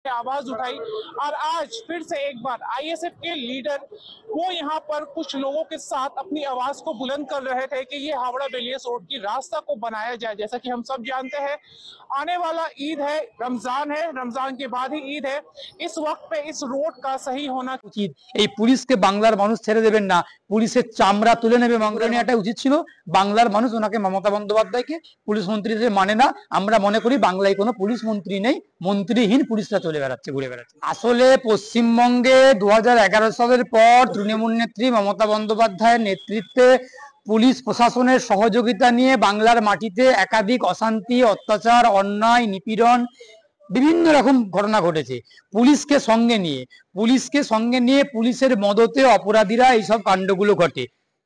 आवाज उठाई और आज फिर से एक बार आईएसएफ के लीडर वो यहाँ पर कुछ लोगों के साथ अपनी आवाज को बुलंद कर रहे थे कि ये हावड़ा बेलियस रोड की रास्ता को बनाया जाए। जैसा कि हम सब जानते हैं आने वाला ईद है, रमजान के बाद ही ईद है। इस वक्त पे इस रोड का सही होना উচিত। এই পুলিশকে বাংলার মানুষ ছেড়ে দেবেন না, পুলিশের চামড়া তুলে নেবে বাংলা নিয়ে, এটা উচিত ছিল। বাংলার মানুষ ওনাকে মমতা বন্দ্যোপাধ্যায়কে পুলিশ মন্ত্রী হিসেবে মানে না। আমরা মনে করি বাংলায় কোনো পুলিশ মন্ত্রী নেই, মন্ত্রীহীন পুলিশরা চলে বেড়াচ্ছে, ঘুরে বেড়াচ্ছে। আসলে পশ্চিমবঙ্গে 2011 সালের পর তৃণমূল নেত্রী মমতা বন্দ্যোপাধ্যায়ের নেতৃত্বে পুলিশ প্রশাসনের সহযোগিতা নিয়ে বাংলার মাটিতে একাধিক অশান্তি, অত্যাচার, অন্যায়, নিপীড়ন, বিভিন্ন রকম ঘটনা ঘটেছে। পুলিশকে সঙ্গে নিয়ে পুলিশের মদতে অপরাধীরা এইসব কাণ্ডগুলো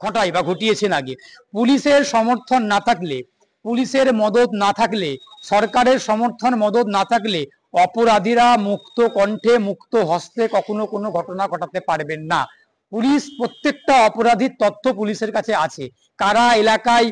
ঘটায় বা ঘটিয়েছেন আগে। পুলিশের সমর্থন না থাকলে, পুলিশের মদত না থাকলে, সরকারের সমর্থন মদত না থাকলে অপরাধীরা মুক্ত কণ্ঠে মুক্ত হস্তে কখনো কোনো ঘটনা ঘটাতে পারবেন না। পুলিশ প্রত্যেকটা অপরাধীর তথ্য পুলিশের কাছে আছে। কারা এলাকায়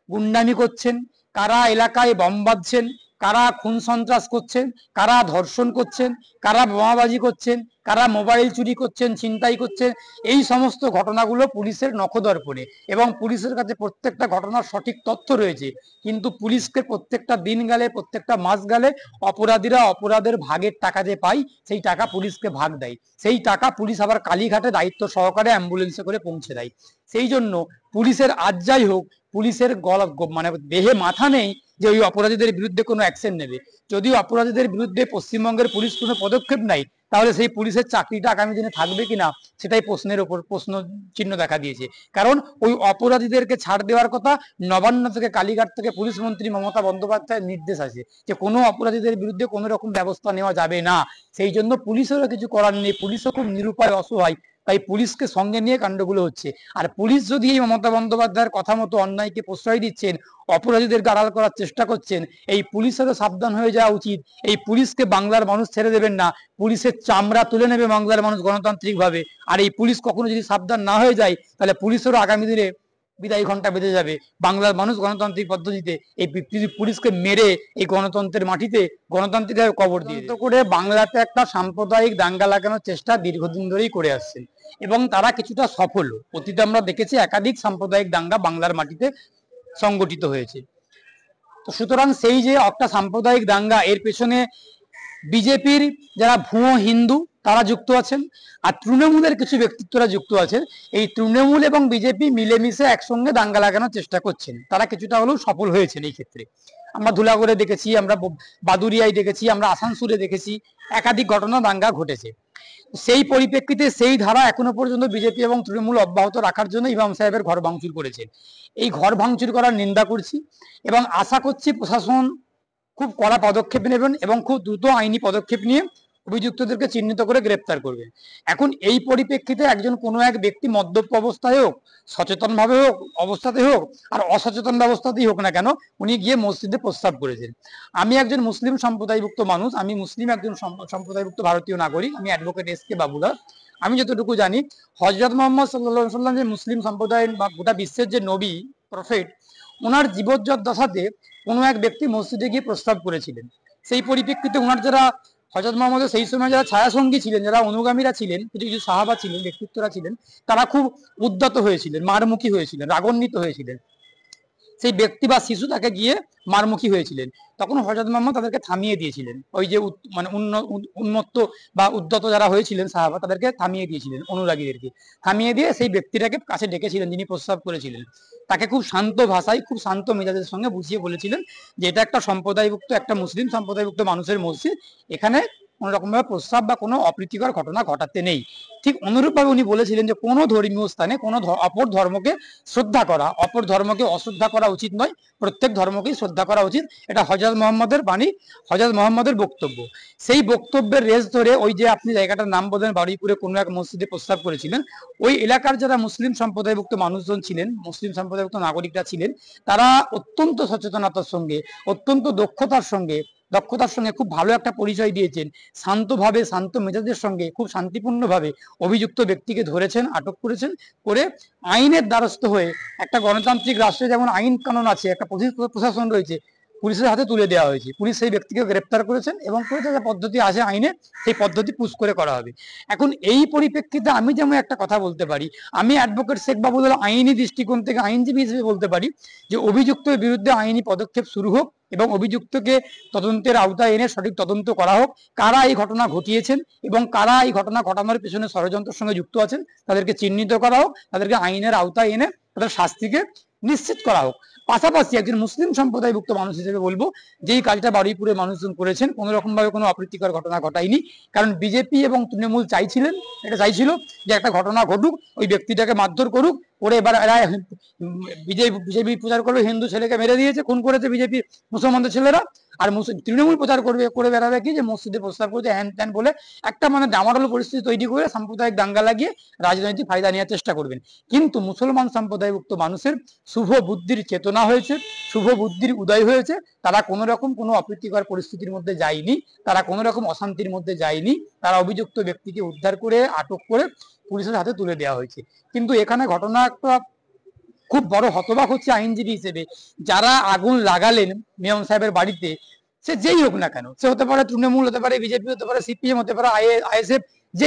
গুন্ডামি করছেন, কারা এলাকায় বম বাঁধছেন, কারা খুন সন্ত্রাস করছেন, কারা ধর্ষণ করছেন, কারা বোমাবাজি করছেন, কারা মোবাইল চুরি করছেন, ছিনতাই করছেন, এই সমস্ত ঘটনাগুলো পুলিশের নখদর্পণে এবং পুলিশের কাছে প্রত্যেকটা ঘটনার সঠিক তথ্য রয়েছে। কিন্তু পুলিশকে প্রত্যেকটা দিন গেলে, প্রত্যেকটা মাস গেলে অপরাধীরা অপরাধের ভাগের টাকা যে পায় সেই টাকা পুলিশকে ভাগ দেয়। সেই টাকা পুলিশ আবার কালীঘাটে দায়িত্ব সহকারে অ্যাম্বুলেন্সে করে পৌঁছে দেয়। সেই জন্য পুলিশের আজ যাই হোক, পুলিশের মানে দেহে মাথা নেই যে ওই অপরাধীদের বিরুদ্ধে কোনো অ্যাকশন নেবে। যদি অপরাধীদের বিরুদ্ধে পশ্চিমবঙ্গের পুলিশ কোনো পদক্ষেপ নেয় তাহলে সেই পুলিশের চাকরিটা আগামী দিনে থাকবে কিনা সেটাই প্রশ্নের উপর প্রশ্ন চিহ্ন দেখা দিয়েছে। কারণ ওই অপরাধীদেরকে ছাড় দেওয়ার কথা নবান্ন থেকে, কালীঘাট থেকে পুলিশ মন্ত্রী মমতা বন্দ্যোপাধ্যায়ের নির্দেশ আছে যে কোনো অপরাধীদের বিরুদ্ধে কোনো রকম ব্যবস্থা নেওয়া যাবে না। সেই জন্য পুলিশেরও কিছু করার নেই, পুলিশও খুব নিরুপায়, অসহায়। তাই পুলিশকে সঙ্গে নিয়ে কাণ্ডগুলো হচ্ছে। আর পুলিশ যদি এই মমতা বন্দ্যোপাধ্যায়ের কথা মতো অন্যায়কে প্রশ্রয় দিচ্ছেন, অপরাধীদেরকে আড়াল করার চেষ্টা করছেন, এই পুলিশেরও সাবধান হয়ে যাওয়া উচিত। এই পুলিশকে বাংলার মানুষ ছেড়ে দেবেন না, পুলিশের চামড়া তুলে নেবে বাংলার মানুষ গণতান্ত্রিক ভাবে। আর এই পুলিশ কখনো যদি সাবধান না হয়ে যায় তাহলে পুলিশেরও আগামী দিনে বিদায়ী ঘন্টা বেজে যাবে। বাংলার মানুষ গণতান্ত্রিক পদ্ধতিতে এই পুলিশকে মেরে এই গণতন্ত্রের মাটিতে গণতান্ত্রিক কবর দিয়ে করে বাংলাতে একটা সাম্প্রদায়িক দাঙ্গা লাগানোর চেষ্টা দীর্ঘদিন ধরেই করে আসছেন এবং তারা কিছুটা সফল। অতীতে আমরা দেখেছি একাধিক সাম্প্রদায়িক দাঙ্গা বাংলার মাটিতে সংগঠিত হয়েছে। তো সুতরাং সেই যে একটা সাম্প্রদায়িক দাঙ্গা, এর পেছনে বিজেপির যারা ভুয়ো হিন্দু তারা যুক্ত আছেন, আর তৃণমূলের কিছু ব্যক্তিত্বরা যুক্ত আছেন। এই তৃণমূল এবং বিজেপি মিলেমিশে একসঙ্গে দাঙ্গা লাগানোর চেষ্টা করছেন। তারা কিছুটা হলেও সফল হয়েছেন এই ক্ষেত্রে। আমরা ধুলাগড়ে দেখেছি, আমরা বাদুরিয়ায় দেখেছি, আমরা আসানসোলে দেখেছি, একাধিক ঘটনা দাঙ্গা ঘটেছে। সেই পরিপ্রেক্ষিতে সেই ধারা এখনো পর্যন্ত বিজেপি এবং তৃণমূল অব্যাহত রাখার জন্য ইমাম সাহেবের ঘর ভাঙচুর করেছেন। এই ঘর ভাঙচুর করার নিন্দা করছি এবং আশা করছি প্রশাসন খুব কড়া পদক্ষেপ নেবেন এবং খুব দ্রুত আইনি পদক্ষেপ নিয়ে অভিযুক্তদেরকে চিহ্নিত করে গ্রেপ্তার করবে। এখন এই পরিপ্রেক্ষিতে কোনো এক ব্যক্তি মদ্যপ অবস্থায় হোক, সচেতন ভাবে হোক অবস্থাতে হোক, আর অসচেতন অবস্থাতেই হোক না কেন, উনি গিয়ে মসজিদে প্রস্রাব করেছেন। আমি একজন মুসলিম সম্প্রদায়ভুক্ত মানুষ, আমি মুসলিম একজন সম্প্রদায়ভুক্ত ভারতীয় নাগরিক, আমি অ্যাডভোকেট এস.কে. বাবুলাল। আমি যতটুকু জানি হযরত মুহাম্মদ সাল্লাল্লাহু আলাইহি ওয়াসাল্লাম যে মুসলিম সম্প্রদায়ের বা গোটা বিশ্বের যে নবী, প্রফেট, ওনার জীবদ্দশাতে কোনো এক ব্যক্তি মসজিদে গিয়ে প্রস্রাব করেছিলেন। সেই পরিপ্রেক্ষিতে ওনার যারা হযরত মুহাম্মদের সেই সময় যারা ছায়াসঙ্গী ছিলেন, যারা অনুগামীরা ছিলেন, কিছু কিছু সাহাবা ছিলেন, ব্যক্তিত্বরা ছিলেন, তারা খুব উদ্যত হয়েছিলেন, মারমুখী হয়েছিলেন, রাগান্বিত হয়েছিলেন। সেই ব্যক্তি বা শিশু তাকে গিয়ে মারমুখী হয়েছিলেন। তখন হযরত মুহাম্মদ তাদেরকে থামিয়ে দিয়েছিলেন। ওই যে মানে উন্মত্ত বা উদ্যত যারা হয়েছিলেন সাহাবা, তাদেরকে থামিয়ে দিয়েছিলেন, অনুরাগীদেরকে থামিয়ে দিয়ে সেই ব্যক্তিটাকে কাছে ডেকেছিলেন যিনি প্রস্রাব করেছিলেন। তাকে খুব শান্ত ভাষায়, খুব শান্ত মেজাজের সঙ্গে বুঝিয়ে বলেছিলেন যে এটা একটা সম্প্রদায়ভুক্ত, একটা মুসলিম সম্প্রদায়ভুক্ত মানুষের মসজিদ, এখানে কোনো রকম ভাবে প্রস্রাব বা কোনো অপ্রীতিকর ঘটনা ঘটাতে নেই। ঠিক অনুরূপভাবে উনি বলেছিলেন যে কোনো ধর্মীয় স্থানে কোনো অপর ধর্মকে শ্রদ্ধা করা, অপর ধর্মকে অশ্রদ্ধা করা উচিত নয়, প্রত্যেক ধর্মকেই শ্রদ্ধা করা উচিত। এটা হযরত মুহাম্মদের বাণী, হযরত মুহাম্মদের বক্তব্য। সেই বক্তব্যের রেশ ধরে ওই যে আপনি জায়গাটার নাম বলেন, বারুইপুরে কোনো এক মসজিদে প্রস্তাব করেছিলেন, ওই এলাকার যারা মুসলিম সম্প্রদায়ভুক্ত মানুষজন ছিলেন, মুসলিম সম্প্রদায়ভুক্ত নাগরিকরা ছিলেন, তারা অত্যন্ত সচেতনতার সঙ্গে, অত্যন্ত দক্ষতার সঙ্গে খুব ভালো একটা পরিচয় দিয়েছেন। শান্তভাবে, শান্ত মেজাজের সঙ্গে, খুব শান্তিপূর্ণভাবে অভিযুক্ত ব্যক্তিকে ধরেছেন, আটক করেছেন, করে আইনের দ্বারস্থ হয়ে, একটা গণতান্ত্রিক রাষ্ট্রে যেমন আইন কানুন আছে, একটা প্রশাসন রয়েছে, পুলিশের হাতে তুলে দেওয়া হয়েছে। পুলিশ সেই ব্যক্তিকে গ্রেপ্তার করেছেন এবং করে যা পদ্ধতি আছে আইনে সেই পদ্ধতি পুশ করে করা হবে। এখন এই পরিপ্রেক্ষিতে আমি যেমন একটা কথা বলতে পারি, আমি অ্যাডভোকেট শেখ বাবুল আইনি দৃষ্টিকোণ থেকে আইনজীবী হিসেবে বলতে পারি যে অভিযুক্তের বিরুদ্ধে আইনি পদক্ষেপ শুরু হোক এবং অভিযুক্তকে তদন্তের আওতায় এনে সঠিক তদন্ত করা হোক, কারা এই ঘটনা ঘটিয়েছেন এবং কারা এই ঘটনা ঘটানোর পেছনে ষড়যন্ত্রের সঙ্গে যুক্ত আছেন তাদেরকে চিহ্নিত করা হোক, তাদেরকে আইনের আওতায় এনে তাদের শাস্তিকে নিশ্চিত করা হোক। পাশাপাশি একজন মুসলিম সম্প্রদায়ভুক্ত মানুষ হিসেবে বলবো যে এই কাজটা বারুইপুরের মানুষজন করেছেন, কোনো রকম ভাবে কোনো অপ্রীতিকর ঘটনা ঘটায়নি। কারণ বিজেপি এবং তৃণমূল চাইছিল যে একটা ঘটনা ঘটুক, ওই ব্যক্তিটাকে মারধর করুক, করে এবার এরা বিজেপি প্রচার করবে হিন্দু ছেলেকে মেরে দিয়েছে, খুন করেছে বিজেপি মুসলমানদের ছেলেরা, আর তৃণমূল প্রচার করে বেড়াবে কি যে মসজিদে প্রস্তাব করেছে হ্যান ত্যান বলে একটা মানে ডামাডোল পরিস্থিতি তৈরি করে সাম্প্রদায়িক দাঙ্গা লাগিয়ে রাজনৈতিক ফায়দা নেওয়ার চেষ্টা করবেন। কিন্তু মুসলমান সম্প্রদায়ভুক্ত মানুষের শুভ বুদ্ধির চেতনা হয়েছে, শুভ বুদ্ধির উদয় হয়েছে, তারা কোনো রকম কোনো অপ্রীতিকর পরিস্থিতির মধ্যে যায়নি, তারা কোনো রকম অশান্তির মধ্যে যায়নি, তারা অভিযুক্ত ব্যক্তিকে উদ্ধার করে আটক করে পুলিশের হাতে তুলে দেওয়া হয়েছে। কিন্তু এখানে ঘটনা একটা খুব বড় হতবাক হচ্ছে আইনজীবী হিসেবে, যারা আগুন লাগালেন মেয়র সাহেবের বাড়িতে, সে যেই হোক না কেন, সে হতে পারে তৃণমূল, হতে পারে বিজেপি, হতে পারে সিপিএম, হতে পারে আইএসএফ, যে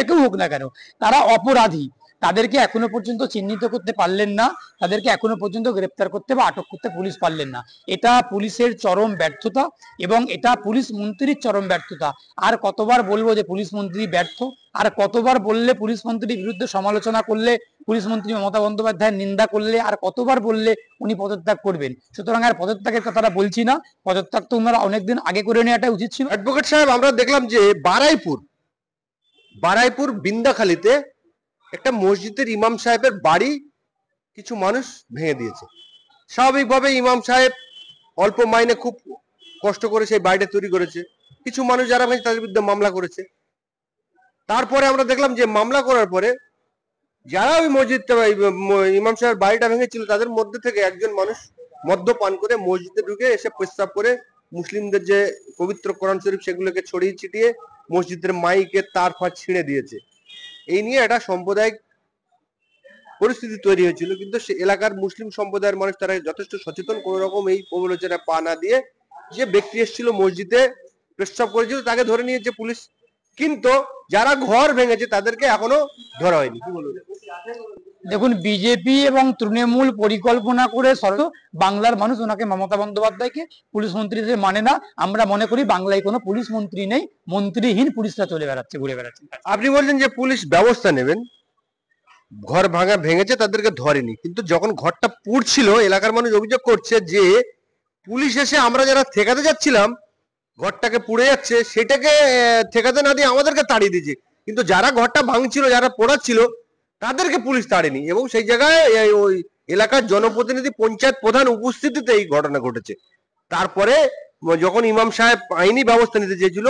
কেউ হোক না কেন, তারা অপরাধী। তাদেরকে এখনো পর্যন্ত চিহ্নিত করতে পারলেন না, তাদেরকে এখনো পর্যন্ত গ্রেপ্তার করতে বা আটক করতে পুলিশ পারলেন না। এটা পুলিশের চরম ব্যর্থতা এবং এটা পুলিশ মন্ত্রীর চরম ব্যর্থতা। আর কতবার বলবো যে পুলিশ মন্ত্রী ব্যর্থ, আর কতবার বললে পুলিশ মন্ত্রীর বিরুদ্ধে সমালোচনা করলে, পুলিশ মন্ত্রী মমতা বন্দ্যোপাধ্যায়ের নিন্দা করলে, আর কতবার বললে উনি পদত্যাগ করবেন। সুতরাং আর পদত্যাগের কথাটা বলছি না, পদত্যাগ তো ওনারা অনেকদিন আগে করে নেওয়াটা উচিত ছিল। অ্যাডভোকেট সাহেব, আমরা দেখলাম যে বারাইপুর বিন্দাখালীতে একটা মসজিদের ইমাম সাহেবের বাড়ি কিছু মানুষ ভেঙে দিয়েছে। স্বাভাবিকভাবে ইমাম সাহেব অল্প মাইনে খুব কষ্ট করে সেই বাড়িটা তৈরি করেছে, কিছু মানুষ যারা ভেঙেছে তাদের বিরুদ্ধে মামলা করেছে। তারপরে আমরা দেখলাম যে মামলা করার পরে যারা ওই মসজিদটা ইমাম সাহেবের বাড়িটা ভেঙেছিল তাদের মধ্যে থেকে একজন মানুষ মদ্যপান করে মসজিদে ঢুকে এসে প্রস্তাব করে মুসলিমদের যে পবিত্র কোরআন শরীফ সেগুলোকে ছড়িয়ে ছিটিয়ে মসজিদের মাইকে তার ফাঁস ছিঁড়ে দিয়েছে। এই নিয়ে একটা সাম্প্রদায়িক পরিস্থিতি তৈরি হয়েছিল, কিন্তু সে এলাকার মুসলিম সম্প্রদায়ের মানুষ তারা যথেষ্ট সচেতন, কোন রকম এই প্রবলোচনায় পা না দিয়ে যে ব্যক্তি এসেছিল মসজিদে প্রস্তাব করেছিল তাকে ধরে নিয়েছে পুলিশ। কিন্তু যারা ঘর ভেঙেছে তাদেরকে এখনো ধরা হয়নি। কি বলবো? দেখুন, বিজেপি এবং তৃণমূল পরিকল্পনা করে বাংলার মানুষ ওনাকে মমতা বন্দ্যোপাধ্যায়কে পুলিশ মন্ত্রী হিসেবে মানে না। আমরা মনে করি বাংলায় কোনো পুলিশ মন্ত্রী নেই, মন্ত্রীহীন পুলিশরা ঘুরে বেড়াচ্ছে। আপনি বলছেন যে পুলিশ ব্যবস্থা নেবেন, ঘর ভেঙেছে তাদেরকে ধরেনি, কিন্তু যখন ঘরটা পুড়ছিল এলাকার মানুষ অভিযোগ করছে যে পুলিশ এসে আমরা যারা ঠেকাতে যাচ্ছিলাম ঘরটাকে পুড়ে যাচ্ছে সেটাকে ঠেকাতে না দিয়ে আমাদেরকে তাড়িয়ে দিয়েছে, কিন্তু যারা ঘরটা ভাঙছিল, যারা পোড়াচ্ছিল তাদেরকে পুলিশ তাড়েনি। এবং সেই জায়গায় ওই এলাকার জনপ্রতিনিধি, পঞ্চায়েত প্রধান উপস্থিতিতে এই ঘটনা ঘটেছে। তারপরে যখন ইমাম সাহেব আইনি ব্যবস্থা নিতে চেয়েছিল,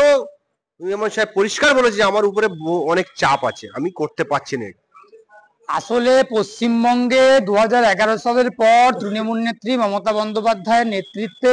ইমাম সাহেব পরিষ্কার বলেছে আমার উপরে অনেক চাপ আছে, আমি করতে পারছি না। আসলে পশ্চিমবঙ্গে 2011 সালের পর তৃণমূল নেত্রী মমতা বন্দ্যোপাধ্যায়ের নেতৃত্বে